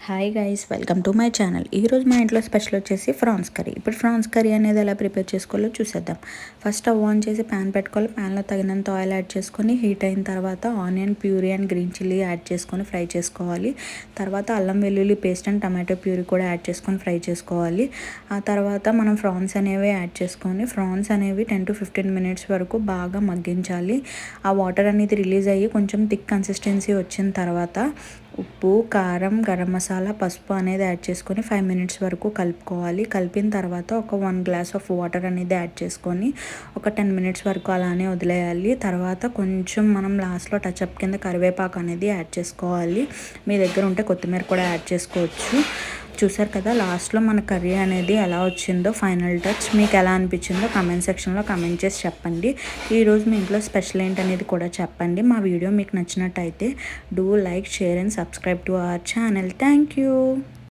Hi guys, welcome to my channel. ఈరోజు మా ఇంట్లో స్పెషల్ వచ్చేసి ఫ్రాన్స్ కర్రీ. ఇప్పుడు ఫ్రాన్స్ కర్రీ అనేది ఎలా ప్రిపేర్ చేసుకోవాలో చూసేద్దాం. ఫస్ట్ స్టవ్ ఆన్ చేసి ప్యాన్ పెట్టుకోవాలి. ప్యాన్లో తగినంత ఆయిల్ యాడ్ చేసుకొని హీట్ అయిన తర్వాత onion puree and green chilli add చేసుకొని ఫ్రై చేసుకోవాలి. తర్వాత అల్లం వెల్లుల్లి పేస్ట్ అండ్ టమాటో ప్యూరీ కూడా యాడ్ చేసుకొని ఫ్రై చేసుకోవాలి. ఆ తర్వాత మనం ఫ్రాన్స్ అనేవి యాడ్ చేసుకొని ఫ్రాన్స్ అనేవి 10 to 15 minutes వరకు బాగా మగ్గించాలి. ఆ వాటర్ అనేది రిలీజ్ అయ్యి కొంచెం థిక్ కన్సిస్టెన్సీ వచ్చిన తర్వాత ఉప్పు, కారం, గరం మసాలా, పసుపు అనేది యాడ్ చేసుకొని 5 minutes వరకు కలుపుకోవాలి. కలిపిన తర్వాత ఒక 1 glass ఆఫ్ వాటర్ అనేది యాడ్ చేసుకొని ఒక 10 minutes వరకు అలానే వదిలేయాలి. తర్వాత కొంచెం మనం లాస్ట్లో టచ్అప్ కింద కరివేపాకు అనేది యాడ్ చేసుకోవాలి. మీ దగ్గర ఉంటే కొత్తిమీర కూడా యాడ్ చేసుకోవచ్చు. చూసారు కదా, లాస్ట్లో మన కర్రీ అనేది ఎలా వచ్చిందో ఫైనల్ టచ్ మీకు ఎలా అనిపించిందో కామెంట్ సెక్షన్లో కామెంట్ చేసి చెప్పండి. ఈరోజు మీ ఇంట్లో స్పెషల్ ఏంటనేది కూడా చెప్పండి. మా వీడియో మీకు నచ్చినట్టయితే do like, share and subscribe to our channel. Thank you.